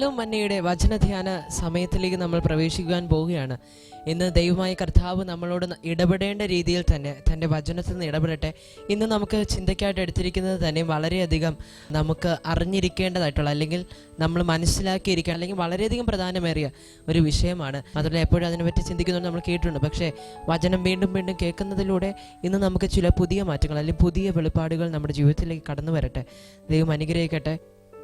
Shalom മന്നയുടെ വചനധ്യാന സമയത്തിലേക്ക് നമ്മൾ പ്രവേശിക്കുവാൻ പോവുകയാണ്. ഇന്ന് ദൈവമായ കർത്താവ് നമ്മളോട് ഇടപെടേണ്ട രീതിയിൽ തന്നെ തൻ്റെ വചനത്തിൽ നിന്ന് ഇടപെടട്ടെ. ഇന്ന് നമുക്ക് ചിന്തയ്ക്കായിട്ട് എടുത്തിരിക്കുന്നത് തന്നെ വളരെയധികം നമുക്ക് അറിഞ്ഞിരിക്കേണ്ടതായിട്ടുള്ള, അല്ലെങ്കിൽ നമ്മൾ മനസ്സിലാക്കിയിരിക്കുക, അല്ലെങ്കിൽ വളരെയധികം പ്രധാനമേറിയ ഒരു വിഷയമാണ്. അതുപോലെ എപ്പോഴും അതിനെപ്പറ്റി ചിന്തിക്കുന്നത് നമ്മൾ കേട്ടിട്ടുണ്ട്. പക്ഷേ വചനം വീണ്ടും വീണ്ടും കേൾക്കുന്നതിലൂടെ ഇന്ന് നമുക്ക് ചില പുതിയ മാറ്റങ്ങൾ അല്ലെങ്കിൽ പുതിയ വെളിപ്പാടുകൾ നമ്മുടെ ജീവിതത്തിലേക്ക് കടന്നു വരട്ടെ. ദൈവം അനുഗ്രഹിക്കട്ടെ.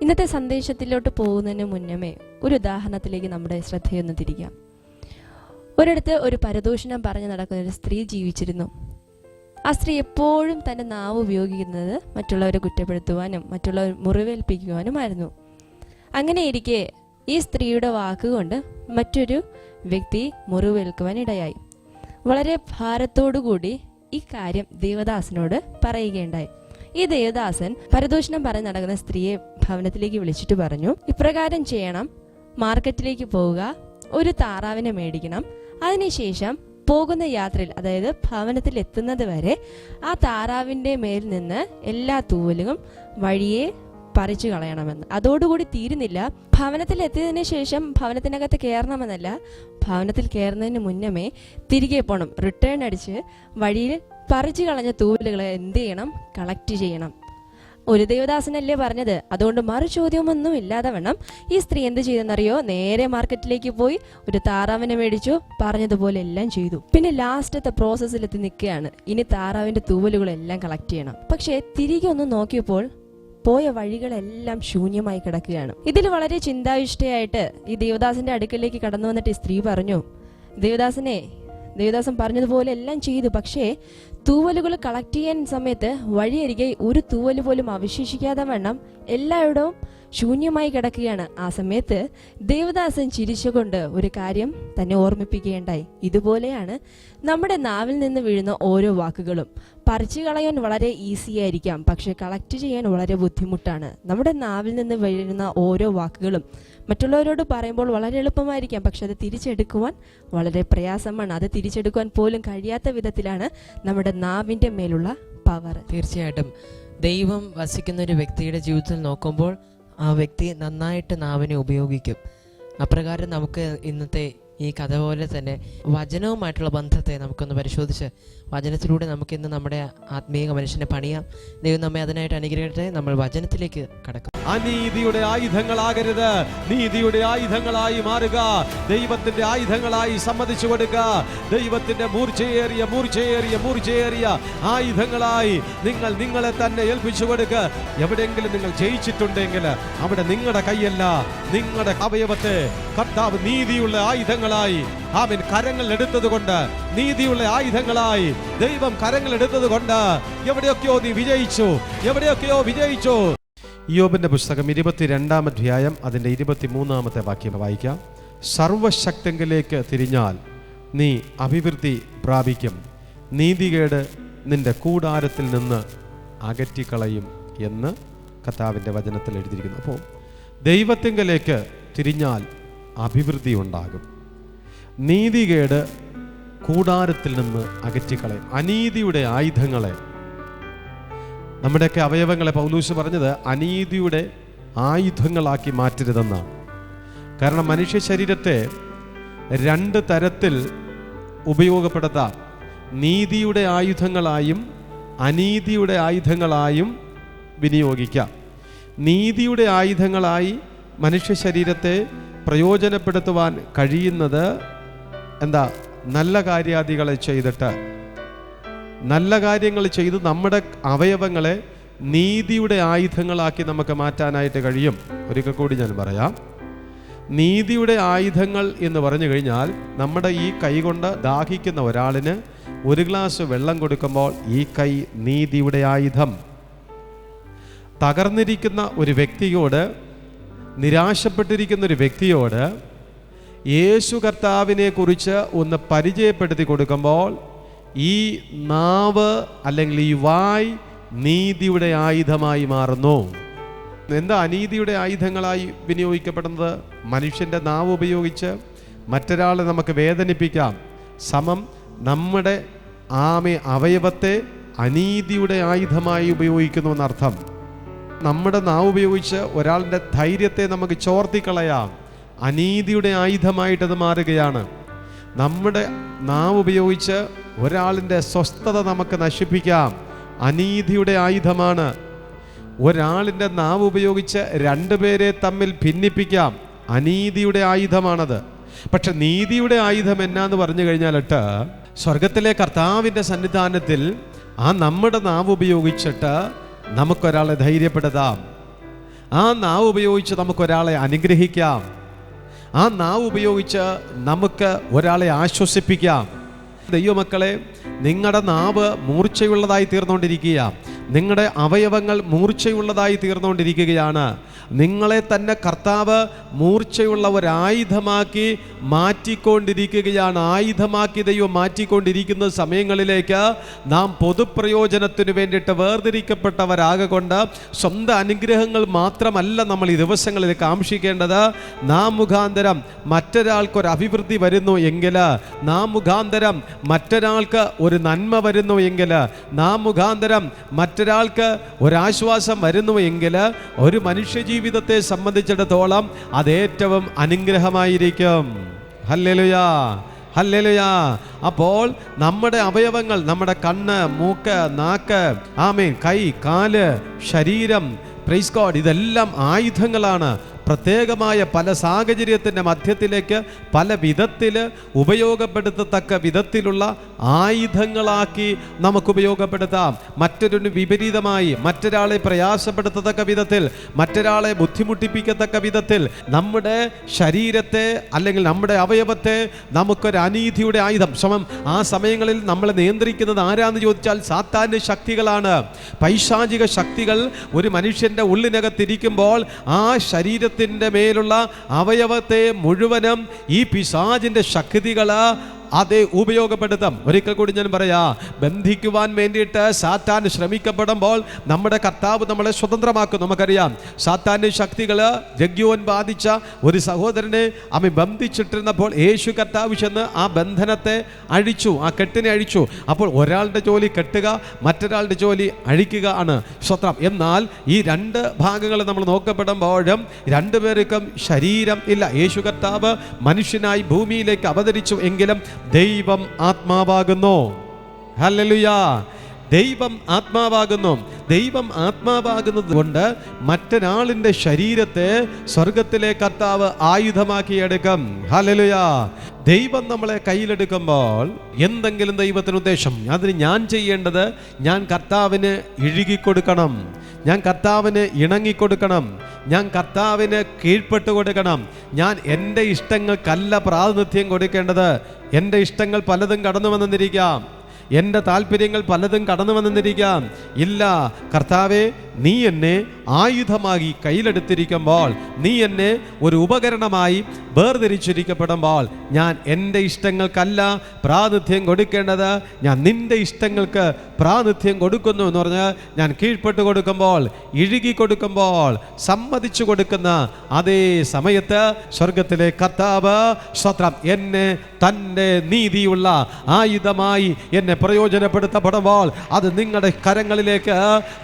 ഇന്നത്തെ സന്ദേശത്തിലോട്ട് പോകുന്നതിന് മുന്നമേ ഒരു ഉദാഹരണത്തിലേക്ക് നമ്മുടെ ശ്രദ്ധയൊന്ന് തിരിക്കാം. ഒരിടത്ത് ഒരു പരദൂഷണം പറഞ്ഞു നടക്കുന്ന ഒരു സ്ത്രീ ജീവിച്ചിരുന്നു. ആ സ്ത്രീ എപ്പോഴും തൻ്റെ നാവ് ഉപയോഗിക്കുന്നത് മറ്റുള്ളവരെ കുറ്റപ്പെടുത്തുവാനും മറ്റുള്ളവർ മുറിവേൽപ്പിക്കുവാനുമായിരുന്നു. അങ്ങനെയിരിക്കെ ഈ സ്ത്രീയുടെ വാക്കുകൊണ്ട് മറ്റൊരു വ്യക്തി മുറിവേൽക്കുവാനിടയായി. വളരെ ഭാരത്തോടുകൂടി ഈ കാര്യം ദേവദാസനോട് പറയുകയുണ്ടായി. ഈ ദേവദാസൻ പരദൂഷണം പറഞ്ഞ് നടക്കുന്ന സ്ത്രീയെ ഭവനത്തിലേക്ക് വിളിച്ചിട്ട് പറഞ്ഞു, ഇപ്രകാരം ചെയ്യണം, മാർക്കറ്റിലേക്ക് പോവുക, ഒരു താറാവിനെ മേടിക്കണം, അതിനുശേഷം പോകുന്ന യാത്രയിൽ, അതായത് ഭവനത്തിൽ എത്തുന്നത് വരെ ആ താറാവിൻ്റെ മേൽ നിന്ന് എല്ലാ തൂവലും വഴിയെ പറിച്ചു കളയണമെന്ന്. അതോടുകൂടി തീരുന്നില്ല. ഭവനത്തിൽ എത്തിയതിനു ശേഷം ഭവനത്തിനകത്ത് കയറണമെന്നല്ല, ഭവനത്തിൽ കയറുന്നതിന് മുന്നമേ തിരികെ പോകണം. റിട്ടേൺ അടിച്ച് വഴിയിൽ പറിച്ചു കളഞ്ഞ തൂവലുകളെ എന്ത് ചെയ്യണം? കളക്ട് ചെയ്യണം. ഒരു ദേവദാസനല്ലേ പറഞ്ഞത്. അതുകൊണ്ട് മറു ചോദ്യമൊന്നും ഇല്ലാതെ വേണം ഈ സ്ത്രീ എന്ത് ചെയ്തെന്നറിയോ? നേരെ മാർക്കറ്റിലേക്ക് പോയി ഒരു താറാവിനെ മേടിച്ചു, പറഞ്ഞതുപോലെ എല്ലാം ചെയ്തു. പിന്നെ ലാസ്റ്റത്തെ പ്രോസസ്സിലെത്തി നിൽക്കുകയാണ്. ഇനി താറാവിന്റെ തൂവലുകളെല്ലാം കളക്ട് ചെയ്യണം. പക്ഷേ തിരികെ ഒന്ന് നോക്കിയപ്പോൾ പോയ വഴികളെല്ലാം ശൂന്യമായി കിടക്കുകയാണ്. ഇതിൽ വളരെ ചിന്താവിഷ്ടയായിട്ട് ഈ ദേവദാസന്റെ അടുക്കലേക്ക് കടന്നു വന്നിട്ട് ഈ സ്ത്രീ പറഞ്ഞു, ദേവദാസൻ പറഞ്ഞതുപോലെ എല്ലാം ചെയ്തു, പക്ഷേ തൂവലുകൾ കളക്ട് ചെയ്യാൻ സമയത്ത് വഴിയരികെ ഒരു തൂവല് പോലും അവശേഷിക്കാതെ വണ്ണം എല്ലായിടവും ശൂന്യമായി കിടക്കുകയാണ്. ആ സമയത്ത് ദേവദാസൻ ചിരിച്ചുകൊണ്ട് ഒരു കാര്യം തന്നെ ഓർമ്മിപ്പിക്കുകയുണ്ടായി. ഇതുപോലെയാണ് നമ്മുടെ നാവിൽ നിന്ന് വീഴുന്ന ഓരോ വാക്കുകളും. പറിച്ചു കളയാൻ വളരെ ഈസി ആയിരിക്കാം, പക്ഷെ കളക്ട് ചെയ്യാൻ വളരെ ബുദ്ധിമുട്ടാണ്. നമ്മുടെ നാവിൽ നിന്ന് വീഴുന്ന ഓരോ വാക്കുകളും മറ്റുള്ളവരോട് പറയുമ്പോൾ വളരെ എളുപ്പമായിരിക്കാം, പക്ഷെ അത് തിരിച്ചെടുക്കുവാൻ വളരെ പ്രയാസമാണ്. അത് തിരിച്ചെടുക്കുവാൻ പോലും കഴിയാത്ത വിധത്തിലാണ് നമ്മുടെ നാവിൻ്റെ മേലുള്ള പവർ. തീർച്ചയായിട്ടും ദൈവം വസിക്കുന്ന ഒരു വ്യക്തിയുടെ ജീവിതത്തിൽ നോക്കുമ്പോൾ ആ വ്യക്തി നന്നായിട്ട് നാവിനെ ഉപയോഗിക്കും. അപ്രകാരം നമുക്ക് ഇന്നത്തെ ഈ കഥ പോലെ തന്നെ വചനവുമായിട്ടുള്ള ബന്ധത്തെ നമുക്കൊന്ന് പരിശോധിച്ച് വചനത്തിലൂടെ നമുക്കിന്ന് നമ്മുടെ ആത്മീയ മനുഷ്യനെ പണിയാം. ദൈവം നമ്മെ അതിനായിട്ട് അനുഗ്രഹിക്കട്ടെ. നമ്മൾ വചനത്തിലേക്ക് കടക്കും. അനീതിയുടെ ആയുധങ്ങളാകരുത്, നീതിയുടെ ആയുധങ്ങളായി മാറുക. ദൈവത്തിന്റെ ആയുധങ്ങളായി സമ്മതിച്ചു കൊടുക്കുക. ദൈവത്തിന്റെ മൂർച്ചയേറിയ ആയുധങ്ങളായി നിങ്ങൾ നിങ്ങളെ തന്നെ ഏൽപ്പിച്ചു കൊടുക്കുക. എവിടെയെങ്കിലും നിങ്ങൾ ജയിച്ചിട്ടുണ്ടെങ്കിൽ അവിടെ നിങ്ങളുടെ കൈയല്ല, നിങ്ങളുടെ അവയവത്തെ കർത്താവ് നീതിയുള്ള ആയുധങ്ങളായി ആമേൻ കരങ്ങൾ എടുത്തത് കൊണ്ട്, നീതിയുള്ള ആയുധങ്ങളായി ദൈവം കരങ്ങൾ എടുത്തത് കൊണ്ട് എവിടെയൊക്കെയോ നീ വിജയിച്ചു, എവിടെയൊക്കെയോ വിജയിച്ചു. യോബിന്റെ പുസ്തകം 22-ാം അധ്യായം അതിൻ്റെ 23-ാമത്തെ വാക്യം വായിക്കാം. സർവശക്തങ്കിലേക്ക് തിരിഞ്ഞാൽ നീ അഭിവൃദ്ധി പ്രാപിക്കും, നീതികേട് നിന്റെ കൂടാരത്തിൽ നിന്ന് അകറ്റിക്കളയും എന്ന് കർത്താവിൻ്റെ വചനത്തിൽ എഴുതിയിരിക്കുന്നു. അപ്പോൾ ദൈവത്തിങ്കലേക്ക് തിരിഞ്ഞാൽ അഭിവൃദ്ധി ഉണ്ടാകും, നീതികേട് കൂടാരത്തിൽ നിന്ന് അകറ്റിക്കളയും. അനീതിയുടെ ആയുധങ്ങളെ, നമ്മുടെയൊക്കെ അവയവങ്ങളെ പൗലൂസ് പറഞ്ഞത് അനീതിയുടെ ആയുധങ്ങളാക്കി മാറ്റരുതെന്നാണ്. കാരണം മനുഷ്യ ശരീരത്തെ രണ്ട് തരത്തിൽ ഉപയോഗപ്പെടുത്താം. നീതിയുടെ ആയുധങ്ങളായും അനീതിയുടെ ആയുധങ്ങളായും വിനിയോഗിക്കാം. നീതിയുടെ ആയുധങ്ങളായി മനുഷ്യ ശരീരത്തെ പ്രയോജനപ്പെടുത്തുവാൻ കഴിയുന്നത് എന്താ? നല്ല കാര്യാദികളെ ചെയ്തിട്ട്, നല്ല കാര്യങ്ങൾ ചെയ്ത് നമ്മുടെ അവയവങ്ങളെ നീതിയുടെ ആയുധങ്ങളാക്കി നമുക്ക് മാറ്റാനായിട്ട് കഴിയും. ഒരിക്കൽ കൂടി ഞാൻ പറയാം. നീതിയുടെ ആയുധങ്ങൾ എന്ന് പറഞ്ഞു കഴിഞ്ഞാൽ നമ്മുടെ ഈ കൈ കൊണ്ട് ദാഹിക്കുന്ന ഒരാളിന് ഒരു ഗ്ലാസ് വെള്ളം കൊടുക്കുമ്പോൾ ഈ കൈ നീതിയുടെ ആയുധം. തകർന്നിരിക്കുന്ന ഒരു വ്യക്തിയോട്, നിരാശപ്പെട്ടിരിക്കുന്ന ഒരു വ്യക്തിയോട് യേശു കർത്താവിനെ കുറിച്ച് ഒന്ന് പരിചയപ്പെടുത്തി കൊടുക്കുമ്പോൾ ഈ നാവ് അല്ലെങ്കിൽ ഈ വായ് നീതിയുടെ ആയുധമായി മാറുന്നു. എന്താ അനീതിയുടെ ആയുധങ്ങളായി വിനിയോഗിക്കപ്പെടുന്നത്? മനുഷ്യൻ്റെ നാവ് ഉപയോഗിച്ച് മറ്റൊരാളെ നമുക്ക് വേദനിപ്പിക്കാം. നമ്മുടെ അവയവത്തെ അനീതിയുടെ ആയുധമായി ഉപയോഗിക്കുന്നു എന്നർത്ഥം. നമ്മുടെ നാവ് ഉപയോഗിച്ച് ഒരാളുടെ ധൈര്യത്തെ നമുക്ക് ചോർത്തിക്കളയാം. അനീതിയുടെ ആയുധമായിട്ടത് മാറുകയാണ്. നമ്മുടെ നാവ് ഉപയോഗിച്ച് ഒരാളിൻ്റെ സ്വസ്ഥത നമുക്ക് നശിപ്പിക്കാം. അനീതിയുടെ ആയുധമാണ്. ഒരാളിൻ്റെ നാവ് ഉപയോഗിച്ച് രണ്ടുപേരെ തമ്മിൽ ഭിന്നിപ്പിക്കാം. അനീതിയുടെ ആയുധമാണത്. പക്ഷെ നീതിയുടെ ആയുധം എന്നാന്ന് പറഞ്ഞു കഴിഞ്ഞാലിട്ട്, സ്വർഗത്തിലെ കർത്താവിൻ്റെ സന്നിധാനത്തിൽ ആ നമ്മുടെ നാവ് ഉപയോഗിച്ചിട്ട് നമുക്കൊരാളെ ധൈര്യപ്പെടുത്താം. ആ നാവ് ഉപയോഗിച്ച് നമുക്കൊരാളെ അനുഗ്രഹിക്കാം. ആ നാവ് ഉപയോഗിച്ച് നമുക്ക് ഒരാളെ ആശ്വസിപ്പിക്കാം. ദൈവമക്കളെ, നിങ്ങളുടെ നാവ് മൂർച്ചയുള്ളതായി തീർന്നുകൊണ്ടിരിക്കുക. നിങ്ങളുടെ അവയവങ്ങൾ മൂർച്ചയുള്ളതായി തീർന്നുകൊണ്ടിരിക്കുകയാണ്. നിങ്ങളെ തന്നെ കർത്താവ് മൂർച്ചയുള്ള ഒരായുധമാക്കി മാറ്റിക്കൊണ്ടിരിക്കുകയാണ്. ആയുധമാക്കി ദൈവം മാറ്റിക്കൊണ്ടിരിക്കുന്ന സമയങ്ങളിലേക്ക് നാം പൊതുപ്രയോജനത്തിന് വേണ്ടിയിട്ട് വേർതിരിക്കപ്പെട്ടവരാകൊണ്ട് സ്വന്തം അനുഗ്രഹങ്ങൾ മാത്രമല്ല നമ്മൾ ഈ ദിവസങ്ങളിൽ കാംക്ഷിക്കേണ്ടത്. നാം മുഖാന്തരം മറ്റൊരാൾക്കൊരു അഭിവൃദ്ധി വരുന്നു എങ്കിൽ, നാം മുഖാന്തരം മറ്റൊരാൾക്ക് ഒരു നന്മ വരുന്നു എങ്കിൽ, നാം മുഖാന്തരം മറ്റൊരാൾക്ക് ഒരാശ്വാസം വരുന്നു എങ്കിൽ, ഒരു മനുഷ്യജീവിതത്തെ സംബന്ധിച്ചിടത്തോളം അതേറ്റവും അനുഗ്രഹമായിരിക്കും. ഹല്ലേലൂയാ, ഹല്ലേലൂയാ. അപ്പോൾ നമ്മുടെ അവയവങ്ങൾ, നമ്മുടെ കണ്ണ്, മൂക്ക്, നാക്ക്, ആമേൻ, കൈ, കാല്, ശരീരം, പ്രൈസ് ഗോഡ്, ഇതെല്ലാം ആയുധങ്ങളാണ്. പ്രത്യേകമായ പല സാഹചര്യത്തിൻ്റെ മധ്യത്തിലേക്ക് പല വിധത്തിൽ ഉപയോഗപ്പെടുത്തത്തക്ക വിധത്തിലുള്ള ആയുധങ്ങളാക്കി നമുക്ക് ഉപയോഗപ്പെടുത്താം. മറ്റൊരു വിപരീതമായി മറ്റൊരാളെ പ്രയാസപ്പെടുത്തത്തക്ക വിധത്തിൽ, മറ്റൊരാളെ ബുദ്ധിമുട്ടിപ്പിക്കത്തക്ക വിധത്തിൽ നമ്മുടെ ശരീരത്തെ അല്ലെങ്കിൽ നമ്മുടെ അവയവത്തെ നമുക്കൊരു അനീതിയുടെ ആയുധം ആ സമയങ്ങളിൽ നമ്മളെ നിയന്ത്രിക്കുന്നത് ആരാന്ന് ചോദിച്ചാൽ സാത്താൻ്റെ ശക്തികളാണ്. പൈശാചിക ശക്തികൾ ഒരു മനുഷ്യൻ്റെ ഉള്ളിനകത്തിരിക്കുമ്പോൾ ആ ശരീരത്തിൻ്റെ മേലുള്ള അവയവത്തെ മുഴുവനും ഈ പിശാചിൻ്റെ ശക്തികൾ അതേ ഉപയോഗപ്പെടുത്താം. ഒരിക്കൽ കൂടി ഞാൻ പറയാ, ബന്ധിക്കുവാൻ വേണ്ടിയിട്ട് സാത്താൻ ശ്രമിക്കപ്പെടുമ്പോൾ നമ്മുടെ കർത്താവ് നമ്മളെ സ്വതന്ത്രമാക്കും. നമുക്കറിയാം, സാത്താൻ്റെ ശക്തികൾ ജഗ്യോൻ ബാധിച്ച ഒരു സഹോദരനെ അവൻ ബന്ധിച്ചിട്ടിരുന്നപ്പോൾ യേശു കർത്താവ് ചെന്ന് ആ ബന്ധനത്തെ അഴിച്ചു, ആ കെട്ടിനെ അഴിച്ചു. അപ്പോൾ ഒരാളുടെ ജോലി കെട്ടുക, മറ്റൊരാളുടെ ജോലി അഴിക്കുക ആണ്. സ്വത്രം. എന്നാൽ ഈ രണ്ട് ഭാഗങ്ങൾ നമ്മൾ നോക്കപ്പെടുമ്പോഴും രണ്ടുപേർക്കും ശരീരം ഇല്ല. യേശു കർത്താവ് മനുഷ്യനായി ഭൂമിയിലേക്ക് അവതരിച്ചു എങ്കിലും ദൈവം ആത്മാവാകുന്നു. ഹല്ലേലൂയ. ദൈവം ആത്മാവാകുന്നു. ദൈവം ആത്മാവാകുന്നത് കൊണ്ട് മറ്റൊരാളിൻ്റെ ശരീരത്തെ സ്വർഗത്തിലെ കർത്താവ് ആയുധമാക്കിയെടുക്കും. ഹല്ലേലൂയ. ദൈവം നമ്മളെ കയ്യിലെടുക്കുമ്പോൾ എന്തെങ്കിലും ദൈവത്തിന് ഉദ്ദേശം, അതിന് ഞാൻ ചെയ്യേണ്ടത്, ഞാൻ കർത്താവിന് ഇഴുകിക്കൊടുക്കണം, ഞാൻ കർത്താവിന് ഇണങ്ങിക്കൊടുക്കണം, ഞാൻ കർത്താവിന് കീഴ്പ്പെട്ട് കൊടുക്കണം. ഞാൻ എൻ്റെ ഇഷ്ടങ്ങൾക്കല്ല പ്രാതിനിധ്യം കൊടുക്കേണ്ടത്. എൻ്റെ ഇഷ്ടങ്ങൾ പലതും കടന്നു വന്നിരിക്കാം, എൻ്റെ താല്പര്യങ്ങൾ പലതും കടന്നു വന്നിരിക്കാം. ഇല്ല കർത്താവേ, നീ എന്നെ ആയുധമാക്കി കയ്യിലെടുത്തിരിക്കുമ്പോൾ, നീ എന്നെ ഒരു ഉപകരണമായി വേർതിരിച്ചിരിക്കപ്പെടുമ്പോൾ, ഞാൻ എൻ്റെ ഇഷ്ടങ്ങൾക്കല്ല പ്രാതിനിധ്യം കൊടുക്കേണ്ടത്, ഞാൻ നിൻ്റെ ഇഷ്ടങ്ങൾക്ക് പ്രാതിനിധ്യം കൊടുക്കുന്നു എന്ന് പറഞ്ഞ് ഞാൻ കീഴ്പ്പെട്ട് കൊടുക്കുമ്പോൾ, ഇഴുകി കൊടുക്കുമ്പോൾ, സമ്മതിച്ചു കൊടുക്കുന്ന അതേ സമയത്ത് സ്വർഗത്തിലെ കർത്താവ് സ്വത്രം എന്നെ തൻ്റെ നീതിയുള്ള ആയുധമായി എന്നെ പ്രയോജനപ്പെടുത്തപ്പെടുമ്പോൾ, അത് നിങ്ങളുടെ കരങ്ങളിലേക്ക്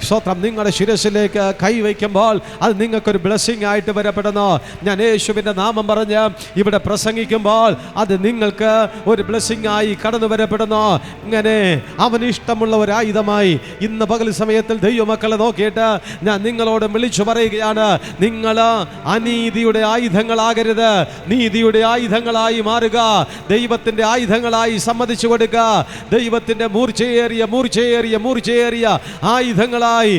സ്വത്രം നിങ്ങളുടെ ശിരസിലേക്ക് കൈവയ്ക്കുമ്പോൾ അത് നിങ്ങൾക്കൊരു ബ്ലെസ്സിങ് ആയിട്ട് വരപ്പെടുന്നു. ഞാൻ യേശുവിൻ്റെ നാമം പറഞ്ഞ് ഇവിടെ പ്രസംഗിക്കുമ്പോൾ അത് നിങ്ങൾക്ക് ഒരു ബ്ലെസ്സിങ് ആയി കടന്നു വരപ്പെടുന്നു. ഇങ്ങനെ അവന് ഇഷ്ടമുള്ള ഒരായുധമായി ഇന്ന് പകൽ സമയത്തിൽ ദൈവമക്കളെ നോക്കിയിട്ട് ഞാൻ നിങ്ങളോട് വിളിച്ചു പറയുകയാണ്, നിങ്ങൾ അനീതിയുടെ ആയുധങ്ങളാകരുത്, നീതിയുടെ ആയുധങ്ങളായി മാറുക. ദൈവത്തിൻ്റെ ആയുധങ്ങളായി സമ്മതിച്ചു കൊടുക്കുക. ദൈവത്തിൻ്റെ മൂർച്ചയേറിയ ആയുധങ്ങളായി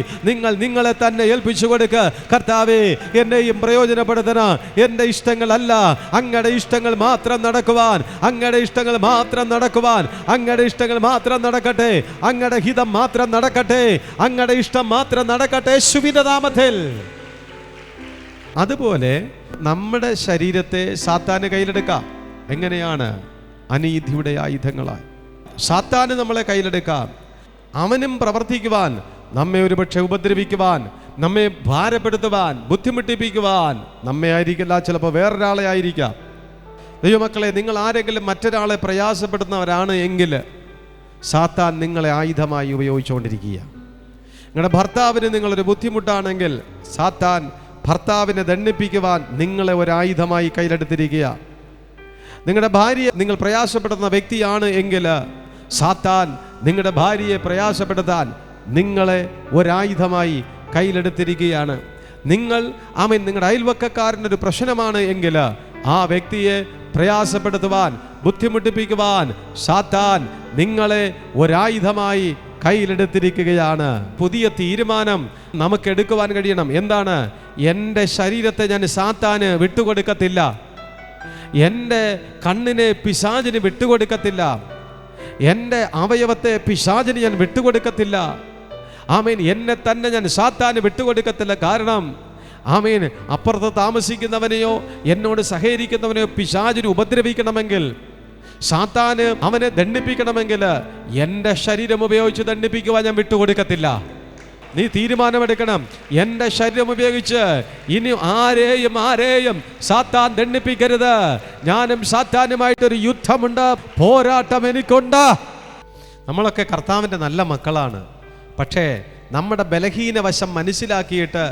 നിങ്ങളെ തന്നെ ഏൽപ്പിച്ചു കൊടുക്കുക. കർത്താവേ, എന്നെയും പ്രയോജനപ്പെടുത്തണം. എൻ്റെ ഇഷ്ടങ്ങളല്ല, അങ്ങയുടെ ഇഷ്ടങ്ങൾ മാത്രം നടക്കുവാൻ, അങ്ങയുടെ ഇഷ്ടങ്ങൾ മാത്രം നടക്കുവാൻ, അങ്ങയുടെ ഇഷ്ടങ്ങൾ മാത്രം നടക്കട്ടെ, അങ്ങയുടെ ഹിതം മാത്രം നടക്കട്ടെ, അങ്ങയുടെ ഇഷ്ടം മാത്രം നടക്കട്ടെ യേശുവിന്റെ നാമത്തിൽ. അതുപോലെ നമ്മുടെ ശരീരത്തെ സാത്താന് കയ്യിലെടുക്കാം. എങ്ങനെയാണ്? അനീതിയുടെ ആയുധങ്ങളായി സാത്താന് നമ്മളെ കയ്യിലെടുക്കാം. അവനും പ്രവർത്തിക്കുവാൻ, നമ്മെ ഒരുപക്ഷെ ഉപദ്രവിക്കുവാൻ, നമ്മെ ഭാരപ്പെടുത്തുവാൻ, ബുദ്ധിമുട്ടിപ്പിക്കുവാൻ, നമ്മെ ആയിരിക്കില്ല, ചിലപ്പോൾ വേറൊരാളെ ആയിരിക്കാം. ദൈവമക്കളെ, നിങ്ങൾ ആരെങ്കിലും മറ്റൊരാളെ പ്രയാസപ്പെടുന്നവരാണ് എങ്കിൽ സാത്താൻ നിങ്ങളെ ആയുധമായി ഉപയോഗിച്ചുകൊണ്ടിരിക്കുക. നിങ്ങളുടെ ഭർത്താവിന് നിങ്ങളൊരു ബുദ്ധിമുട്ടാണെങ്കിൽ സാത്താൻ ഭർത്താവിനെ ദണ്ഡിപ്പിക്കുവാൻ നിങ്ങളെ ഒരായുധമായി കയ്യിലെടുത്തിരിക്കുക. നിങ്ങളുടെ ഭാര്യയെ നിങ്ങൾ പ്രയാസപ്പെടുന്ന വ്യക്തിയാണ് എങ്കിൽ സാത്താൻ നിങ്ങളുടെ ഭാര്യയെ പ്രയാസപ്പെടുത്താൻ നിങ്ങളെ ഒരായുധമായി കയ്യിലെടുത്തിരിക്കുകയാണ്. നിങ്ങൾ നിങ്ങളുടെ അയൽവക്കക്കാരനൊരു പ്രശ്നമാണ് എങ്കിൽ ആ വ്യക്തിയെ പ്രയാസപ്പെടുത്തുവാൻ, ബുദ്ധിമുട്ടിപ്പിക്കുവാൻ സാത്താൻ നിങ്ങളെ ഒരായുധമായി കയ്യിലെടുത്തിരിക്കുകയാണ്. പുതിയ തീരുമാനം നമുക്ക് എടുക്കുവാൻ കഴിയണം. എന്താണ്? എൻ്റെ ശരീരത്തെ ഞാൻ സാത്താന് വിട്ടുകൊടുക്കത്തില്ല, എൻ്റെ കണ്ണിനെ പിശാചിന് വിട്ടുകൊടുക്കത്തില്ല, എൻ്റെ അവയവത്തെ പിശാചിന് ഞാൻ വിട്ടുകൊടുക്കത്തില്ല. ആമേൻ. എന്നെ തന്നെ ഞാൻ സാത്താന് വിട്ടുകൊടുക്കത്തില്ല. കാരണം ആമേൻ, അപ്പുറത്ത് താമസിക്കുന്നവനെയോ എന്നോട് സഹകരിക്കുന്നവനെയോ പിശാചിന് ഉപദ്രവിക്കണമെങ്കിൽ, സാത്താന് അവനെ ദണ്ഡിപ്പിക്കണമെങ്കിൽ എൻ്റെ ശരീരം ഉപയോഗിച്ച് ദണ്ഡിപ്പിക്കുവാൻ ഞാൻ വിട്ടുകൊടുക്കത്തില്ല. നീ തീരുമാനമെടുക്കണം. എൻ്റെ ശരീരം ഉപയോഗിച്ച് ഇനി ആരെയും സാത്താൻ ദണ്ഡിപ്പിക്കരുത്. ഞാനും സാത്താനുമായിട്ടൊരു യുദ്ധമുണ്ട്, പോരാട്ടം എനിക്കുണ്ട്. നമ്മളൊക്കെ കർത്താവിൻ്റെ നല്ല മക്കളാണ്. പക്ഷേ നമ്മുടെ ബലഹീന വശം മനസ്സിലാക്കിയിട്ട്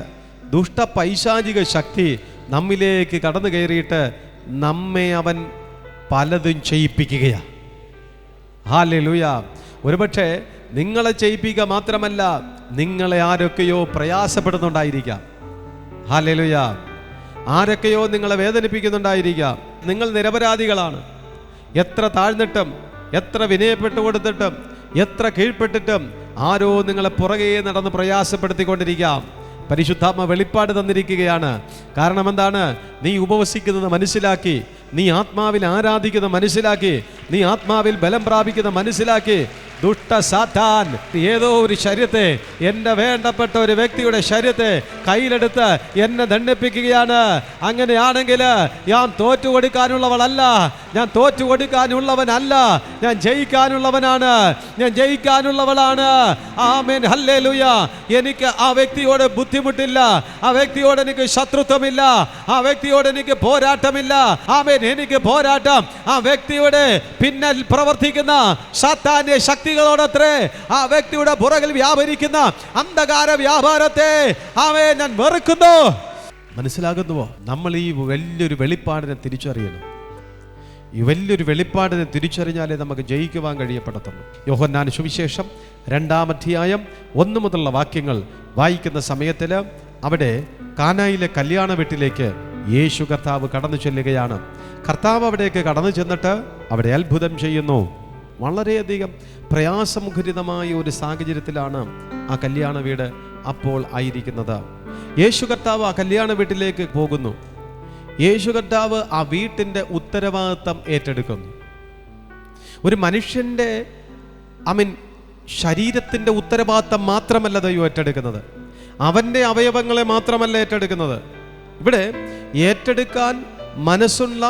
ദുഷ്ട പൈശാചിക ശക്തി നമ്മിലേക്ക് കടന്നു കയറിയിട്ട് നമ്മെ അവൻ പലതും ചെയ്യിപ്പിക്കുകയാണ്. ഹല്ലേലൂയ. ഒരുപക്ഷെ നിങ്ങളെ ചെയ്യിപ്പിക്കുക മാത്രമല്ല, നിങ്ങളെ ആരൊക്കെയോ പ്രയാസപ്പെടുന്നുണ്ടായിരിക്കാം. ഹല്ലേലൂയ. ആരൊക്കെയോ നിങ്ങളെ വേദനിപ്പിക്കുന്നുണ്ടായിരിക്കാം. നിങ്ങൾ നിരപരാധികളാണ്. എത്ര താഴ്ന്നിട്ടും, എത്ര വിനയപ്പെട്ടു കൊടുത്തിട്ടും, എത്ര കീഴ്പ്പെട്ടിട്ടും ആരോ നിങ്ങളെ പുറകെ നടന്ന് പ്രയാസപ്പെടുത്തിക്കൊണ്ടിരിക്കാം. പരിശുദ്ധാത്മ വെളിപ്പാട് തന്നിരിക്കുകയാണ്. കാരണം എന്താണ്? നീ ഉപവസിക്കുന്നത് മനസ്സിലാക്കി, നീ ആത്മാവിൽ ആരാധിക്കുന്ന മനസ്സിലാക്കി, നീ ആത്മാവിൽ ബലം പ്രാപിക്കുന്ന മനസ്സിലാക്കി, ദുഷ്ട സാത്താൻ ഏതോ ഒരു ശരീരത്തെ, എൻ്റെ വേണ്ടപ്പെട്ട ഒരു വ്യക്തിയുടെ ശരീരത്തെ കയ്യിലെടുത്ത് എന്നെ ദണ്ഡിപ്പിക്കുകയാണ്. അങ്ങനെയാണെങ്കിൽ ഞാൻ തോറ്റുകൊടുക്കാനുള്ളവളല്ല, ഞാൻ തോറ്റുകൊടുക്കാനുള്ളവനല്ല, ഞാൻ ജയിക്കാനുള്ളവനാണ്, ഞാൻ ജയിക്കാനുള്ളവളാണ്. ആമേൻ. ഹല്ലേലൂയ. എനിക്ക് ആ വ്യക്തിയോട് ബുദ്ധിമുട്ടില്ല, ആ വ്യക്തിയോട് എനിക്ക് ശത്രുത്വമില്ല, ആ വ്യക്തിയോട് എനിക്ക് പോരാട്ടമില്ല. ആമേൻ. എനിക്ക് പോരാട്ടം ആ വ്യക്തിയുടെ പിന്നിൽ പ്രവർത്തിക്കുന്ന സാത്താന്റെ ശക്തികളോടത്രേ, ആ വ്യക്തിയുടെ പുറകിൽ വ്യാപരിക്കുന്ന അന്ധകാര വ്യാപാരത്തെ ആമേൻ ഞാൻ വെറുക്കുന്നു. മനസ്സിലാകുന്നുവോ? നമ്മൾ ഈ വലിയൊരു വെളിപ്പാടിനെ തിരിച്ചറിയണം. ഈ വലിയൊരു വെളിപ്പാടിനെ തിരിച്ചറിഞ്ഞാലേ നമുക്ക് ജയിക്കുവാൻ കഴിയപ്പെടത്തുള്ളൂ. യോഹന്നാൻ സുവിശേഷം 2-ാം അധ്യായം 1 മുതലുള്ള വാക്യങ്ങൾ വായിക്കുന്ന സമയത്തിൽ അവിടെ കാനായിലെ കല്യാണ വീട്ടിലേക്ക് യേശു കർത്താവ് കടന്നു ചെല്ലുകയാണ്. കർത്താവ് അവിടേക്ക് കടന്നു ചെന്നിട്ട് അവിടെ അത്ഭുതം ചെയ്യുന്നു. വളരെയധികം പ്രയാസമുഖരിതമായ ഒരു സാഹചര്യത്തിലാണ് ആ കല്യാണ വീട് അപ്പോൾ ആയിരിക്കുന്നത്. യേശു കർത്താവ് ആ കല്യാണ വീട്ടിലേക്ക് പോകുന്നു. യേശു കർത്താവ് ആ വീട്ടിൻ്റെ ഉത്തരവാദിത്തം ഏറ്റെടുക്കുന്നു. ഒരു മനുഷ്യൻ്റെ ശരീരത്തിൻ്റെ ഉത്തരവാദിത്തം മാത്രമല്ല ദൈവം ഏറ്റെടുക്കുന്നത്, അവൻ്റെ അവയവങ്ങളെ മാത്രമല്ല ഏറ്റെടുക്കുന്നത്. ഇവിടെ ഏറ്റെടുക്കാൻ മനസ്സുള്ള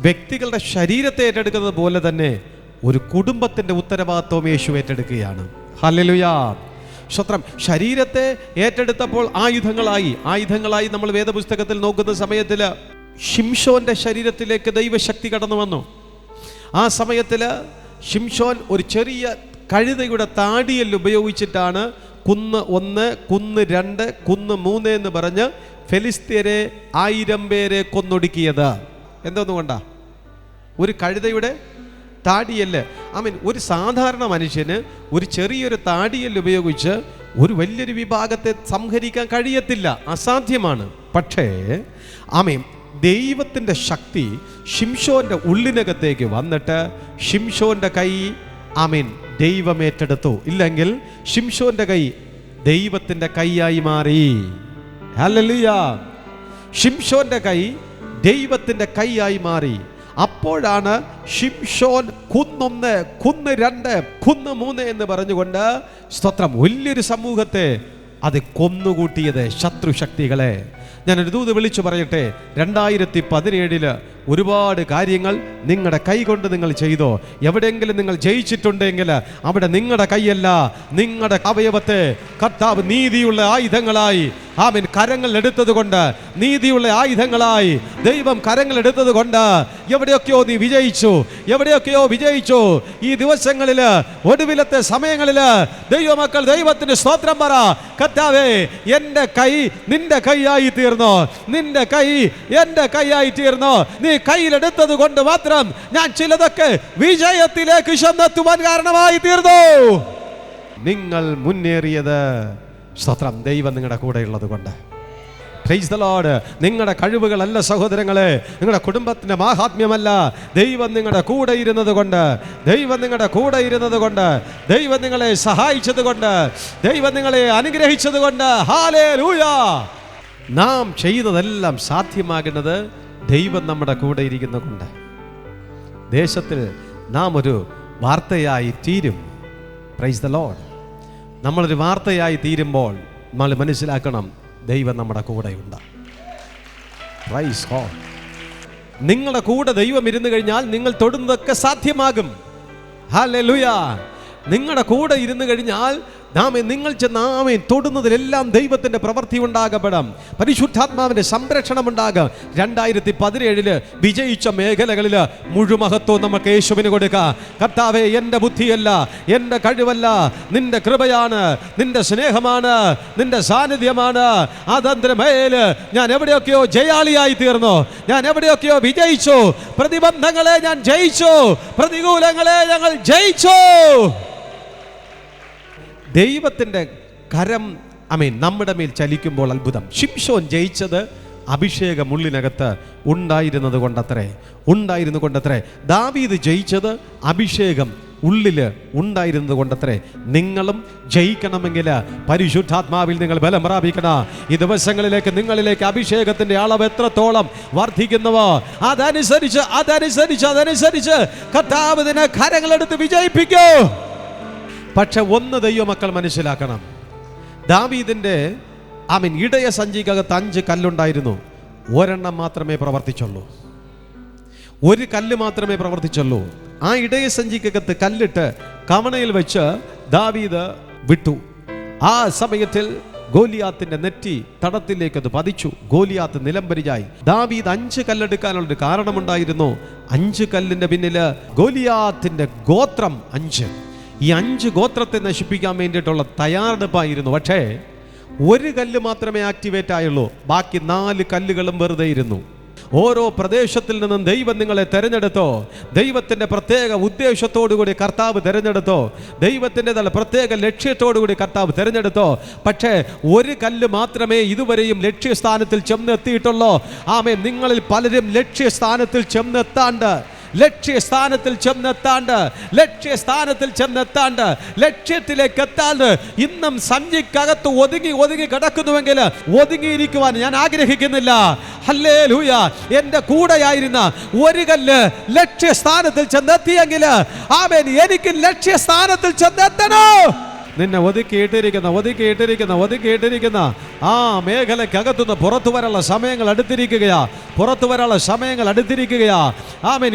വ്യക്തികളുടെ ശരീരത്തെ ഏറ്റെടുക്കുന്നത് പോലെ തന്നെ ഒരു കുടുംബത്തിൻ്റെ ഉത്തരവാദിത്വം യേശു ഏറ്റെടുക്കുകയാണ്. ഹല്ലേലൂയ. സ്തോത്രം. ശരീരത്തെ ഏറ്റെടുത്തപ്പോൾ ആയുധങ്ങളായി നമ്മൾ വേദപുസ്തകത്തിൽ നോക്കുന്ന സമയത്തിൽ ശിംശോന്റെ ശരീരത്തിലേക്ക് ദൈവശക്തി കടന്നു വന്നു. ആ സമയത്തിൽ ശിംശോൻ ഒരു ചെറിയ കഴുതയുടെ താടിയൽ ഉപയോഗിച്ചിട്ടാണ് കുന്ന് 1, കുന്ന് 2, കുന്ന് 3 എന്ന് പറഞ്ഞ് ഫെലിസ്ത്യരെ 1000 പേരെ കൊന്നൊടുക്കിയത്. എന്തോന്നു കൊണ്ടാ? ഒരു കഴുതയുടെ താടിയല്ല്. ഒരു സാധാരണ മനുഷ്യന് ഒരു ചെറിയൊരു താടിയല്ല് ഉപയോഗിച്ച് ഒരു വലിയൊരു വിഭാഗത്തെ സംഹരിക്കാൻ കഴിയത്തില്ല, അസാധ്യമാണ്. പക്ഷേ ദൈവത്തിൻ്റെ ശക്തി ശിംശോന്റെ ഉള്ളിനകത്തേക്ക് വന്നിട്ട് ശിംശോന്റെ കൈ ദൈവം ഏറ്റെടുത്തു. ഇല്ലെങ്കിൽ ശിംശോന്റെ കൈ ദൈവത്തിൻ്റെ കൈയായി മാറി. ഹല്ലേലൂയ. ശിംശോന്റെ കൈ ദൈവത്തിൻ്റെ കൈയായി മാറി. അപ്പോഴാണ് ശിംശോൻ കുന്ന് 1, കുന്ന് 2, കുന്ന് 3 എന്ന് പറഞ്ഞുകൊണ്ട് സ്തോത്രം വലിയൊരു സമൂഹത്തെ അത് കൊന്നുകൂട്ടിയത്, ശത്രുശക്തികളെ. ഞാനൊരു ദൂത് വിളിച്ചു പറയട്ടെ. 2017 ഒരുപാട് കാര്യങ്ങൾ നിങ്ങളുടെ കൈ കൊണ്ട് നിങ്ങൾ ചെയ്തോ. എവിടെയെങ്കിലും നിങ്ങൾ ജയിച്ചിട്ടുണ്ടെങ്കിൽ അവിടെ നിങ്ങളുടെ കൈയല്ല, നിങ്ങളുടെ അവയവത്തെ കർത്താവ് നീതിയുള്ള ആയുധങ്ങളായി ആമേൻ കരങ്ങൾ എടുത്തത് കൊണ്ട്, നീതിയുള്ള ആയുധങ്ങളായി ദൈവം കരങ്ങൾ എടുത്തത് കൊണ്ട് എവിടെയൊക്കെയോ നീ വിജയിച്ചു, എവിടെയൊക്കെയോ വിജയിച്ചു. ഈ ദിവസങ്ങളിൽ, ഒടുവിലത്തെ സമയങ്ങളിൽ ദൈവമക്കൾ ദൈവത്തിന് സ്തോത്രം പറ. കർത്താവേ, എൻ്റെ കൈ നിന്റെ കൈയായി തീർന്നു, നിന്റെ കൈ എൻ്റെ കൈയായി തീർന്നു. നീ കയ്യിലെടുത്തത് കൊണ്ട് മാത്രം ഞാൻ ചിലതൊക്കെ വിജയത്തിലേക്ക് ചെന്നെത്തുവാൻ കാരണമായി തീർന്നു. നിങ്ങൾ മുന്നേറിയത് സ്തോത്രം ദൈവം നിങ്ങളുടെ കൂടെ ഉള്ളത് കൊണ്ട്. Praise the Lord. നിങ്ങളുടെ കഴിവുകളല്ല സഹോദരങ്ങളെ, നിങ്ങളുടെ കുടുംബത്തിൻ്റെ മാഹാത്മ്യമല്ല, ദൈവം നിങ്ങളുടെ കൂടെ ഇരുന്നത് കൊണ്ട്, ദൈവം നിങ്ങളുടെ കൂടെ ഇരുന്നത് കൊണ്ട്, ദൈവം നിങ്ങളെ സഹായിച്ചത് കൊണ്ട്, ദൈവം നിങ്ങളെ അനുഗ്രഹിച്ചത് കൊണ്ട്. ഹല്ലേലൂയ. നാം ചെയ്തതെല്ലാം സാധ്യമാകുന്നത് ദൈവം നമ്മുടെ കൂടെ ഇരിക്കുന്നത് കൊണ്ട്. ദേശത്തിൽ നാം ഒരു വാർത്തയായി തീരും. Praise the Lord. നമ്മളൊരു വാർത്തയായി തീരുമ്പോൾ നമ്മൾ മനസ്സിലാക്കണം, ദൈവം നമ്മുടെ കൂടെയുണ്ട്. Praise God. നിങ്ങളുടെ കൂടെ ദൈവം ഇരുന്ന് കഴിഞ്ഞാൽ നിങ്ങൾ തൊടുന്നതൊക്കെ സാധ്യമാകും. ഹല്ലേലൂയ. നിങ്ങളുടെ കൂടെ ഇരുന്ന് കഴിഞ്ഞാൽ നിങ്ങൾ ചെന്ന് തൊടുന്നതിലെല്ലാം ദൈവത്തിൻ്റെ പ്രവൃത്തി ഉണ്ടാകപ്പെടാം, പരിശുദ്ധാത്മാവിൻ്റെ സംരക്ഷണം ഉണ്ടാകാം. 2017 വിജയിച്ച മേഖലകളിൽ മുഴുമഹത്വം നമുക്ക് യേശുവിന് കൊടുക്കാം. കർത്താവേ, എൻ്റെ ബുദ്ധിയല്ല, എൻ്റെ കഴിവല്ല, നിന്റെ കൃപയാണ്, നിന്റെ സ്നേഹമാണ്, നിന്റെ സാന്നിധ്യമാണ്. അതന്ത്രമേല് ഞാൻ എവിടെയൊക്കെയോ ജയാളിയായി തീർന്നു, ഞാൻ എവിടെയൊക്കെയോ വിജയിച്ചു. പ്രതിബന്ധങ്ങളെ ഞാൻ ജയിച്ചു, പ്രതികൂലങ്ങളെ ഞങ്ങൾ ജയിച്ചു. ദൈവത്തിൻ്റെ കരം നമ്മുടെ മേൽ ചലിക്കുമ്പോൾ അത്ഭുതം. ശിംശോൻ ജയിച്ചത് അഭിഷേകം ഉള്ളിനകത്ത് ഉണ്ടായിരുന്നു കൊണ്ടത്രേ. ദാവീദ് ജയിച്ചത് അഭിഷേകം ഉള്ളിൽ ഉണ്ടായിരുന്നത് കൊണ്ടത്രേ. നിങ്ങളും ജയിക്കണമെങ്കിൽ പരിശുദ്ധാത്മാവിൽ നിങ്ങൾ ബലം പ്രാപിക്കണം. ഈ ദിവസങ്ങളിലേക്ക് നിങ്ങളിലേക്ക് അഭിഷേകത്തിൻ്റെ അളവ് എത്രത്തോളം വർദ്ധിക്കുന്നുവോ അതനുസരിച്ച് കർത്താവ് ഇതിനെ കരങ്ങളെടുത്ത് വിജയിപ്പിക്കൂ. പക്ഷെ ഒന്ന് ദൈവമക്കൾ മനസ്സിലാക്കണം, ദാവീദിന്റെ ഇടയ സഞ്ചിക്കകത്ത് 5 കല്ലുണ്ടായിരുന്നു. ഒരെണ്ണം മാത്രമേ പ്രവർത്തിച്ചുള്ളൂ, ഒരു കല്ല് മാത്രമേ പ്രവർത്തിച്ചുള്ളൂ. ആ ഇടയ സഞ്ചിക്കകത്ത് കല്ലിട്ട് കവണയിൽ വെച്ച് ദാവീദ് വിട്ടു. ആ സമയത്തിൽ ഗോലിയാത്തിന്റെ നെറ്റി തടത്തിലേക്ക് അത് പതിച്ചു. ഗോലിയാത്ത് നിലംപരിചായി. ദാവീദ് 5 കല്ലെടുക്കാനുള്ളൊരു കാരണമുണ്ടായിരുന്നു. 5 കല്ലിന്റെ പിന്നില് ഗോലിയാത്തിന്റെ ഗോത്രം 5. ഈ 5 ഗോത്രത്തെ നശിപ്പിക്കാൻ വേണ്ടിയിട്ടുള്ള തയ്യാറെടുപ്പായിരുന്നു. പക്ഷേ ഒരു കല്ല് മാത്രമേ ആക്ടിവേറ്റ് ആയുള്ളൂ, ബാക്കി 4 കല്ലുകളും വെറുതെ ഇരുന്നു. ഓരോ പ്രദേശത്തിൽ നിന്നും ദൈവം നിങ്ങളെ തെരഞ്ഞെടുത്തോ, ദൈവത്തിൻ്റെ പ്രത്യേക ഉദ്ദേശത്തോടുകൂടി കർത്താവ് തെരഞ്ഞെടുത്തോ, ദൈവത്തിൻ്റെ പ്രത്യേക ലക്ഷ്യത്തോടുകൂടി കർത്താവ് തെരഞ്ഞെടുത്തോ. പക്ഷേ ഒരു കല്ല് മാത്രമേ ഇതുവരെയും ലക്ഷ്യസ്ഥാനത്തിൽ ചെന്നെത്തിയിട്ടുള്ളൂ. നിങ്ങളിൽ പലരും ലക്ഷ്യസ്ഥാനത്തിൽ ചെന്നെത്താണ്ട് ലക്ഷ്യത്തിലേക്ക് എത്താണ്ട് ഇന്നും സഞ്ചിക്കകത്ത് ഒതുങ്ങി കിടക്കുന്നുവെങ്കിൽ ഒതുങ്ങിയിരിക്കുവാൻ ഞാൻ ആഗ്രഹിക്കുന്നില്ല. ഹല്ലേലൂയ. എൻ്റെ കൂടെയായിരുന്ന ഒരു കല്ല് ലക്ഷ്യസ്ഥാനത്തിൽ ചെന്നെത്തിയെങ്കിൽ എനിക്ക് ലക്ഷ്യസ്ഥാനത്തിൽ ചെന്നെത്തണോ. നിന്നെ ഒതുക്കിയിട്ടിരിക്കുന്ന ആ മേഖലക്കകത്തുനിന്ന് പുറത്തു വരാനുള്ള സമയങ്ങൾ അടുത്തിരിക്കുകയാ.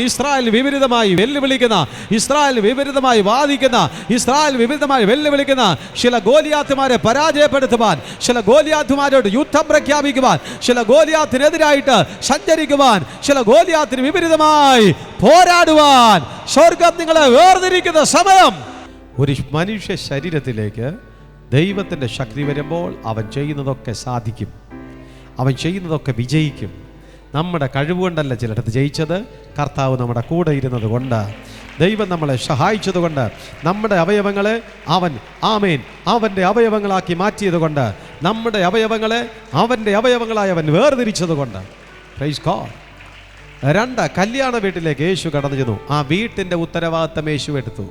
ഇസ്രായേൽ വിപരീതമായി വെല്ലുവിളിക്കുന്ന, ഇസ്രായേൽ വിപരീതമായി വാദിക്കുന്ന, ഇസ്രായേൽ വിപരീതമായി വെല്ലുവിളിക്കുന്ന ചില ഗോലിയാത്തുമാരെ പരാജയപ്പെടുത്തുവാൻ, ചില ഗോലിയാത്തുമാരോട് യുദ്ധം പ്രഖ്യാപിക്കുവാൻ, ചില ഗോലിയാത്തിനെതിരായിട്ട് സഞ്ചരിക്കുവാൻ, ചില ഗോലിയാത്തിന് വിപരീതമായി പോരാടുവാൻ സ്വർഗം നിങ്ങളെ വേർതിരിക്കുന്ന സമയം. ഒരു മനുഷ്യ ശരീരത്തിലേക്ക് ദൈവത്തിൻ്റെ ശക്തി വരുമ്പോൾ അവൻ ചെയ്യുന്നതൊക്കെ സാധിക്കും, അവൻ ചെയ്യുന്നതൊക്കെ വിജയിക്കും. നമ്മുടെ കഴിവുകൊണ്ടല്ല ചിലടത്ത് ജയിച്ചത്, കർത്താവ് നമ്മുടെ കൂടെ ഇരുന്നത് കൊണ്ട്, ദൈവം നമ്മളെ സഹായിച്ചത് കൊണ്ട്, നമ്മുടെ അവയവങ്ങളെ അവൻ്റെ അവയവങ്ങളാക്കി മാറ്റിയത് കൊണ്ട്, നമ്മുടെ അവയവങ്ങളെ അവൻ്റെ അവയവങ്ങളായി അവൻ വേർതിരിച്ചത് കൊണ്ട്. Praise God. 2 കല്യാണ വീട്ടിലേക്ക് യേശു കടന്നു ചെന്നു. ആ വീട്ടിൻ്റെ ഉത്തരവാദിത്തം യേശു എടുത്തു.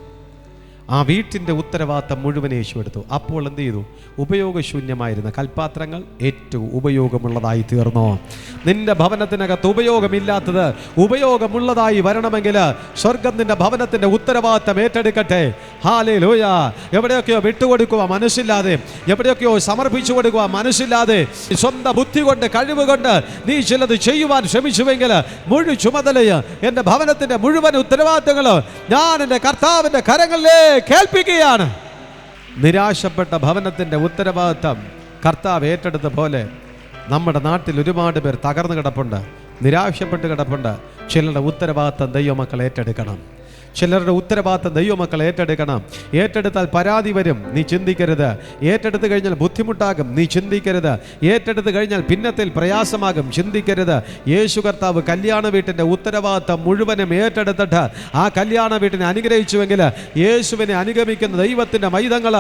ആ വീട്ടിൻ്റെ ഉത്തരവാദിത്തം മുഴുവൻ യേശു എടുത്തു. അപ്പോൾ എന്ത് ചെയ്തു? ഉപയോഗശൂന്യമായിരുന്ന കൽപ്പാത്രങ്ങൾ ഏറ്റവും ഉപയോഗമുള്ളതായി തീർന്നു. നിന്റെ ഭവനത്തിനകത്ത് ഉപയോഗമില്ലാത്തത് ഉപയോഗമുള്ളതായി വരണമെങ്കിൽ സ്വർഗം നിന്റെ ഭവനത്തിൻ്റെ ഉത്തരവാദിത്തം ഏറ്റെടുക്കട്ടെ. ഹല്ലേലൂയ. എവിടെയൊക്കെയോ വിട്ടുകൊടുക്കുക മനസ്സില്ലാതെ, എവിടെയൊക്കെയോ സമർപ്പിച്ചു കൊടുക്കുക മനസ്സില്ലാതെ, സ്വന്തം ബുദ്ധി കൊണ്ട് കഴിവ് കൊണ്ട് നീ ചിലത് ചെയ്യുവാൻ ശ്രമിച്ചുവെങ്കിൽ മുഴു ചുമതലയും എൻ്റെ ഭവനത്തിൻ്റെ മുഴുവൻ ഉത്തരവാദിത്തങ്ങളും ഞാൻ എൻ്റെ കർത്താവിൻ്റെ കരങ്ങളിലേ കേൾപ്പിക്കുകയാണ്. നിരാശപ്പെട്ട ഭവനത്തിൻ്റെ ഉത്തരവാദിത്തം കർത്താവ് ഏറ്റെടുത്ത പോലെ നമ്മുടെ നാട്ടിൽ ഒരുപാട് പേർ തകർന്നു കിടപ്പുണ്ട്, നിരാശപ്പെട്ട് കിടപ്പുണ്ട്. ചിലരുടെ ഉത്തരവാദിത്തം ദൈവമക്കൾ ഏറ്റെടുക്കണം. ചിലരുടെ ഉത്തരവാദിത്തം ദൈവമക്കൾ ഏറ്റെടുക്കണം. ഏറ്റെടുത്താൽ പരാതി വരും, നീ ചിന്തിക്കരുത്. ഏറ്റെടുത്ത് കഴിഞ്ഞാൽ ബുദ്ധിമുട്ടാകും, നീ ചിന്തിക്കരുത്. ഏറ്റെടുത്ത് കഴിഞ്ഞാൽ പിന്നത്തിൽ പ്രയാസമാകും, ചിന്തിക്കരുത്. യേശു കർത്താവ് കല്യാണ വീട്ടിൻ്റെ ഉത്തരവാദിത്തം മുഴുവനും ഏറ്റെടുത്തിട്ട് ആ കല്യാണ വീട്ടിനെ അനുഗ്രഹിച്ചുവെങ്കിൽ യേശുവിനെ അനുഗമിക്കുന്ന ദൈവത്തിൻ്റെ മൈതങ്ങൾ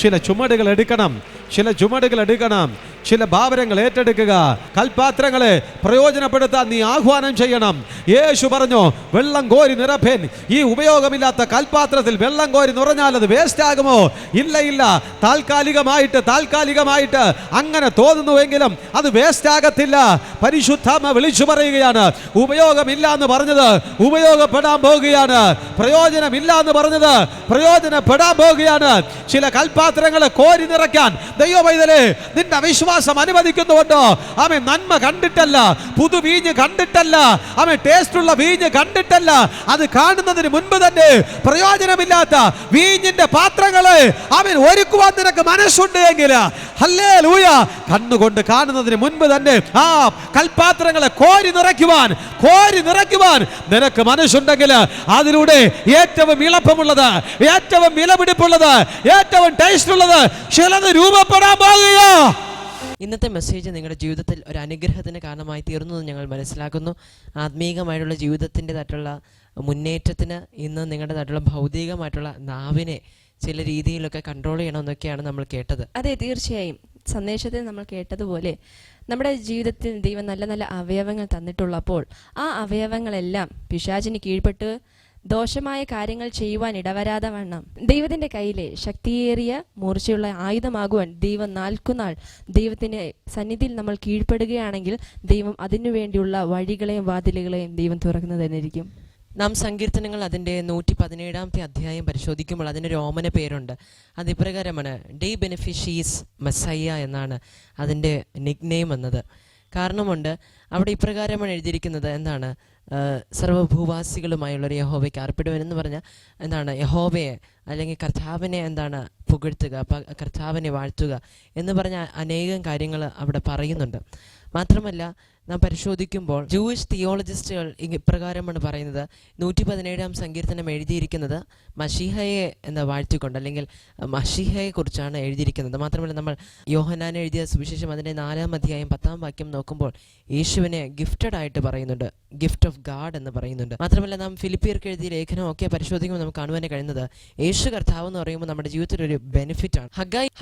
ചില ചുമടുകൾ എടുക്കണം, ചില ചുമടുകൾ എടുക്കണം, ചില ഭാവനങ്ങൾ ഏറ്റെടുക്കുക. കൽപാത്രങ്ങളെ പ്രയോജനപ്പെടുത്താൻ നീ ആഹ്വാനം ചെയ്യണം. യേശു പറഞ്ഞു, വെള്ളം കോരി നിറപ്പേൻ. ഈ ഉപയോഗമില്ലാത്ത കൽപാത്രത്തിൽ വെള്ളം കോരി നിറഞ്ഞാൽ അത് വേസ്റ്റ് ആകുമോ? ഇല്ല ഇല്ല. താൽക്കാലികമായിട്ട് അങ്ങനെ തോന്നുന്നുവെങ്കിലും അത് വേസ്റ്റ് ആകത്തില്ല. പരിശുദ്ധാത്മ വിളിച്ചു പറയുകയാണ്, ഉപയോഗമില്ല എന്ന് പറഞ്ഞത് ഉപയോഗപ്പെടാൻ പോകുകയാണ്, പ്രയോജനമില്ല എന്ന് പറഞ്ഞത് പ്രയോജനപ്പെടാൻ പോകുകയാണ്. ചില കൽപാത്രങ്ങളെ കോരി നിറയ്ക്കാൻ ദൈവമൈതലേ നിന്റെ വിശ്വാസം അനുവദിക്കുന്നുണ്ടോ? അവൻ നന്മ കണ്ടിട്ടല്ല, പുതു വീഞ്ഞ് കണ്ടിട്ടല്ല, അവൻ ടേസ്റ്റുള്ള വീഞ്ഞ് കണ്ടിട്ടല്ല, അത് കാണുന്നതിന് മുൻപ് തന്നെ പ്രയോജനമില്ലാത്ത വീഞ്ഞിന്റെ പാത്രങ്ങളെ അവൻ ഒരുക്കുവാൻ നിനക്ക് മനസ്സുണ്ട് എങ്കിൽ ഹല്ലേലൂയ, കണ്ണുകൊണ്ട് കാണുന്നതിന് മുൻപ് തന്നെ ആ കൽപാത്രങ്ങളെ കോരി നിറയ്ക്കുവാൻ നിനക്ക് മനസ്സുണ്ടെങ്കിൽ അതിലൂടെ ഏറ്റവും ഇളപ്പമുള്ളത്, ഏറ്റവും വിലപിടിപ്പുള്ളത്, ഏറ്റവും ടേസ്റ്റ് ഉള്ളത് ചിലത് രൂപപ്പെടാൻ പോകുക. ഇന്നത്തെ മെസ്സേജ് നിങ്ങളുടെ ജീവിതത്തിൽ ഒരു അനുഗ്രഹത്തിന് കാരണമായി തീർന്നു എന്ന് ഞങ്ങൾ മനസ്സിലാക്കുന്നു. ആത്മീയമായിട്ടുള്ള ജീവിതത്തിൻ്റെതായിട്ടുള്ള മുന്നേറ്റത്തിന് ഇന്ന് നിങ്ങളുടേതായിട്ടുള്ള ഭൗതികമായിട്ടുള്ള നാവിനെ ചില രീതിയിലൊക്കെ കൺട്രോൾ ചെയ്യണമെന്നൊക്കെയാണ് നമ്മൾ കേട്ടത്. അതെ, തീർച്ചയായും സന്ദേശത്തിൽ നമ്മൾ കേട്ടതുപോലെ നമ്മുടെ ജീവിതത്തിൽ ദൈവം നല്ല നല്ല അവയവങ്ങൾ തന്നിട്ടുള്ളപ്പോൾ ആ അവയവങ്ങളെല്ലാം പിശാചിന് കീഴ്പ്പെട്ട് ദോഷമായ കാര്യങ്ങൾ ചെയ്യുവാൻ ഇടവരാതെ വണ്ണം ദൈവത്തിൻ്റെ കയ്യിലെ ശക്തിയേറിയ മൂർച്ചയുള്ള ആയുധമാകുവാൻ ദൈവം നാൾക്കുനാൾ ദൈവത്തിൻ്റെ സന്നിധിയിൽ നമ്മൾ കീഴ്പ്പെടുകയാണെങ്കിൽ ദൈവം അതിനു വേണ്ടിയുള്ള വഴികളെയും വാതിലുകളെയും ദൈവം തുറന്നു തന്നിരിക്കും. നാം സങ്കീർത്തനങ്ങൾ അതിൻ്റെ 117 അധ്യായം പരിശോധിക്കുമ്പോൾ അതിനൊരു ഓമന പേരുണ്ട്. അതിപ്രകാരമാണ്, ഡേ ബെനിഫിഷീസ് മെസ്സയ്യ എന്നാണ് അതിൻ്റെ നിക്നെയിം എന്നത്. കാരണമുണ്ട്, അവിടെ ഇപ്രകാരമാണ് എഴുതിയിരിക്കുന്നത്. എന്താണ്? സർവ്വഭൂവാസികളുമായുള്ളൊരു യഹോവയ്ക്ക് അർപ്പിടുവനെന്ന് പറഞ്ഞാൽ എന്താണ്? യഹോവയെ അല്ലെങ്കിൽ കർത്താവിനെ എന്താണ് പുകഴ്ത്തുക, കർത്താവിനെ വാഴ്ത്തുക എന്ന് പറഞ്ഞ അനേകം കാര്യങ്ങൾ അവിടെ പറയുന്നുണ്ട്. മാത്രമല്ല നാം പരിശോധിക്കുമ്പോൾ ജൂയിഷ് തിയോളജിസ്റ്റുകൾ ഇപ്രകാരമാണ് പറയുന്നത്. 117 സങ്കീർത്തനം എഴുതിയിരിക്കുന്നത് മശീഹയെ എന്ന് വാഴ്ത്തിക്കൊണ്ട്, അല്ലെങ്കിൽ മശീഹയെ കുറിച്ചാണ് എഴുതിയിരിക്കുന്നത്. മാത്രമല്ല നമ്മൾ യോഹന്നാൻ എഴുതിയ സുവിശേഷം അതിൻ്റെ 4 അധ്യായം 10 വാക്യം നോക്കുമ്പോൾ യേശുവിനെ ഗിഫ്റ്റഡ് ആയിട്ട് പറയുന്നുണ്ട്, ഗിഫ്റ്റ് ഓഫ് ഗാഡ് എന്ന് പറയുന്നുണ്ട്. മാത്രമല്ല നാം ഫിലിപ്പിയർക്ക് എഴുതിയ ലേഖനമൊക്കെ പരിശോധിക്കുമ്പോൾ നമുക്ക് കാണുവാൻ കഴിയുന്നത് യേശു കർത്താവ് എന്ന് പറയുമ്പോൾ നമ്മുടെ ജീവിതത്തിൽ ഒരു ബെനിഫിറ്റാണ്.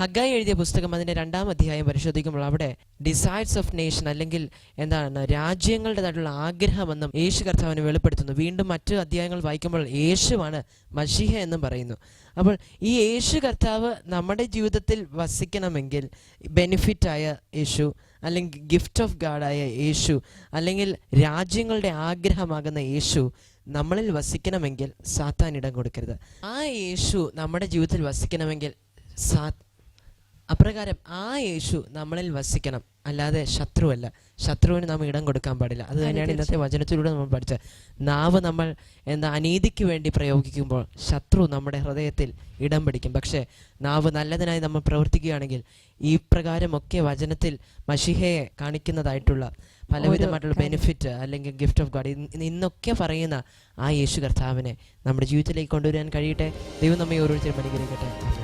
ഹഗ്ഗായി എഴുതിയ പുസ്തകം അതിൻ്റെ 2 അധ്യായം പരിശോധിക്കുമ്പോൾ അവിടെ ഡിസൈഡ്സ് ഓഫ് നേഷൻ, അല്ലെങ്കിൽ എന്താണ് രാജ്യങ്ങളുടേതായിട്ടുള്ള ആഗ്രഹമെന്നും യേശു കർത്താവിനെ വെളിപ്പെടുത്തുന്നു. വീണ്ടും മറ്റു അധ്യായങ്ങൾ വായിക്കുമ്പോൾ യേശുവാണ് മശീഹ എന്നും പറയുന്നു. അപ്പോൾ ഈ യേശു കർത്താവ് നമ്മുടെ ജീവിതത്തിൽ വസിക്കണമെങ്കിൽ ബെനിഫിറ്റായ യേശു, അല്ലെങ്കിൽ ഗിഫ്റ്റ് ഓഫ് ഗാഡായ യേശു, അല്ലെങ്കിൽ രാജ്യങ്ങളുടെ ആഗ്രഹമാകുന്ന യേശു നമ്മളിൽ വസിക്കണമെങ്കിൽ സാത്താൻ ഇടം കൊടുക്കരുത്. ആ യേശു നമ്മുടെ ജീവിതത്തിൽ വസിക്കണമെങ്കിൽ അപ്രകാരം ആ യേശു നമ്മളിൽ വസിക്കണം, അല്ലാതെ ശത്രുവല്ല. ശത്രുവിന് നാം ഇടം കൊടുക്കാൻ പാടില്ല. അത് തന്നെയാണ് ഇന്നത്തെ വചനത്തിലൂടെ നമ്മൾ പഠിച്ചത്. നാവ് നമ്മൾ അനീതിക്ക് വേണ്ടി പ്രയോഗിക്കുമ്പോൾ ശത്രു നമ്മുടെ ഹൃദയത്തിൽ ഇടം പിടിക്കും. പക്ഷേ നാവ് നല്ലതിനായി നമ്മൾ പ്രവർത്തിക്കുകയാണെങ്കിൽ ഈ പ്രകാരമൊക്കെ വചനത്തിൽ മശീഹയെ കാണിക്കുന്നതായിട്ടുള്ള പലവിധമായിട്ടുള്ള ബെനിഫിറ്റ് അല്ലെങ്കിൽ ഗിഫ്റ്റ് ഓഫ് ഗാഡ് ഇന്നൊക്കെ പറയുന്ന ആ യേശു കർത്താവിനെ നമ്മുടെ ജീവിതത്തിലേക്ക് കൊണ്ടുവരാൻ കഴിയട്ടെ. ദൈവം നമ്മെ ഓരോരുത്തരും അനുഗ്രഹിക്കട്ടെ.